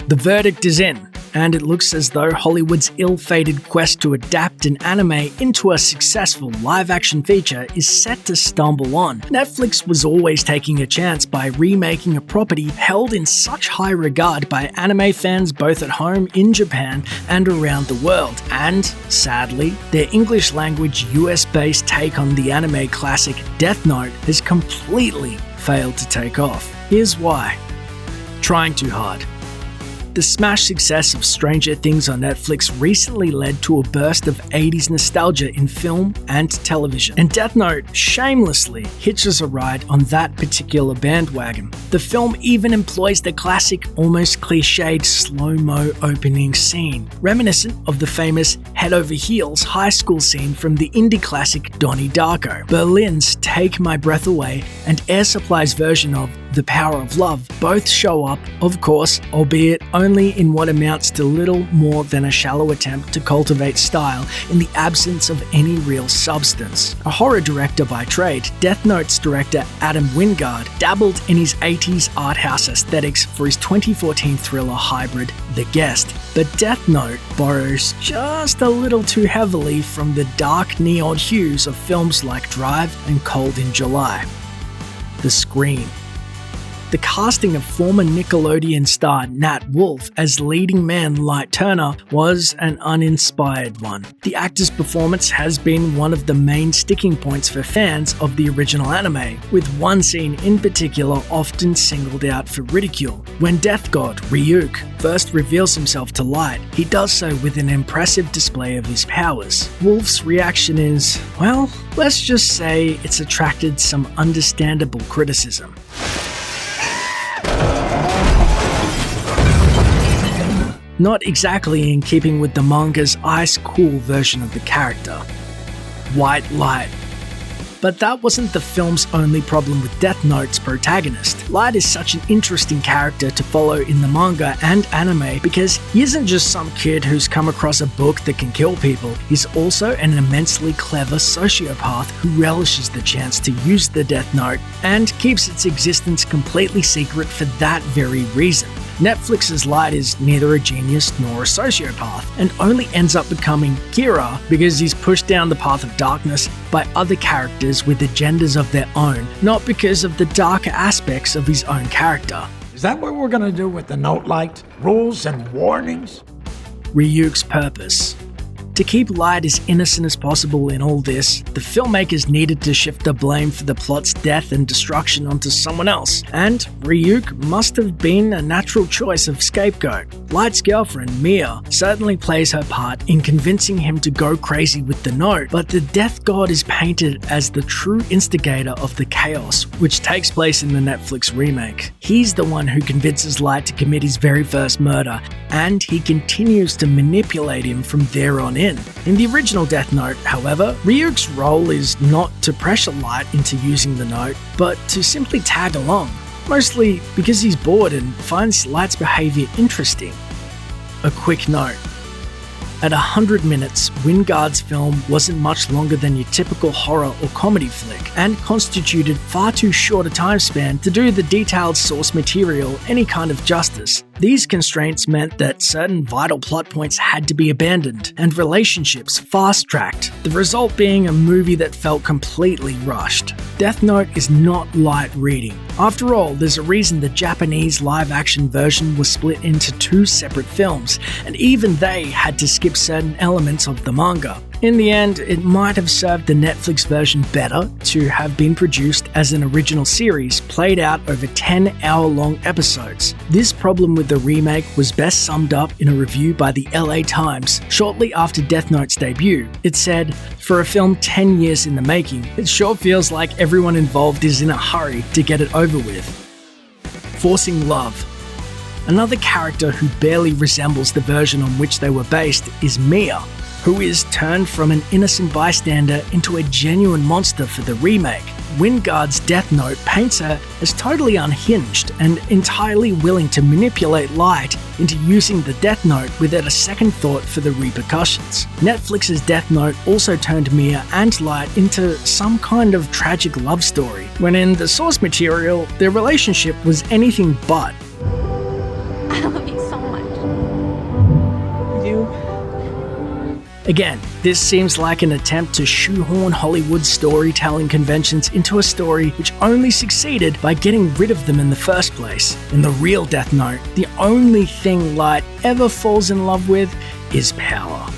The verdict is in, and it looks as though Hollywood's ill-fated quest to adapt an anime into a successful live-action feature is set to stumble on. Netflix was always taking a chance by remaking a property held in such high regard by anime fans both at home in Japan and around the world, and, sadly, their English-language US-based take on the anime classic Death Note has completely failed to take off. Here's why. Trying too hard. The smash success of Stranger Things on Netflix recently led to a burst of 80s nostalgia in film and television, and Death Note shamelessly hitches a ride on that particular bandwagon. The film even employs the classic, almost cliched slow-mo opening scene, reminiscent of the famous head-over-heels high school scene from the indie classic Donnie Darko. Berlin's Take My Breath Away and Air Supply's version of The Power of Love both show up, of course, albeit only in what amounts to little more than a shallow attempt to cultivate style in the absence of any real substance. A horror director by trade, Death Note's director Adam Wingard dabbled in his 80s art house aesthetics for his 2014 thriller hybrid The Guest, but Death Note borrows just a little too heavily from the dark neon hues of films like Drive and Cold in July. The Scream. The casting of former Nickelodeon star Nat Wolff as leading man Light Turner was an uninspired one. The actor's performance has been one of the main sticking points for fans of the original anime, with one scene in particular often singled out for ridicule. When Death God Ryuk first reveals himself to Light, he does so with an impressive display of his powers. Wolff's reaction is, well, let's just say it's attracted some understandable criticism. Not exactly in keeping with the manga's ice-cool version of the character. White light. But that wasn't the film's only problem with Death Note's protagonist. Light is such an interesting character to follow in the manga and anime because he isn't just some kid who's come across a book that can kill people, he's also an immensely clever sociopath who relishes the chance to use the Death Note and keeps its existence completely secret for that very reason. Netflix's Light is neither a genius nor a sociopath, and only ends up becoming Kira because he's pushed down the path of darkness by other characters with agendas of their own, not because of the darker aspects of his own character. Is that what we're gonna do with the Note Light? Rules and warnings? Ryuk's purpose. To keep Light as innocent as possible in all this, the filmmakers needed to shift the blame for the plot's death and destruction onto someone else, and Ryuk must have been a natural choice of scapegoat. Light's girlfriend, Mia, certainly plays her part in convincing him to go crazy with the note, but the Death God is painted as the true instigator of the chaos, which takes place in the Netflix remake. He's the one who convinces Light to commit his very first murder, and he continues to manipulate him from there on in. In the original Death Note, however, Ryuk's role is not to pressure Light into using the note, but to simply tag along, mostly because he's bored and finds Light's behavior interesting. A quick note. At 100 minutes, Wingard's film wasn't much longer than your typical horror or comedy flick, and constituted far too short a time span to do the detailed source material any kind of justice. These constraints meant that certain vital plot points had to be abandoned, and relationships fast-tracked, the result being a movie that felt completely rushed. Death Note is not light reading. After all, there's a reason the Japanese live-action version was split into two separate films, and even they had to skip certain elements of the manga. In the end, it might have served the Netflix version better to have been produced as an original series played out over 10-hour-long episodes. This problem with the remake was best summed up in a review by the LA Times shortly after Death Note's debut. It said, "For a film 10 years in the making, it sure feels like everyone involved is in a hurry to get it over with." Forcing love. Another character who barely resembles the version on which they were based is Mia, who is turned from an innocent bystander into a genuine monster for the remake. Wingard's Death Note paints her as totally unhinged and entirely willing to manipulate Light into using the Death Note without a second thought for the repercussions. Netflix's Death Note also turned Mia and Light into some kind of tragic love story, when in the source material, their relationship was anything but. I love you so much. Again, this seems like an attempt to shoehorn Hollywood storytelling conventions into a story which only succeeded by getting rid of them in the first place. In the real Death Note, the only thing Light ever falls in love with is power.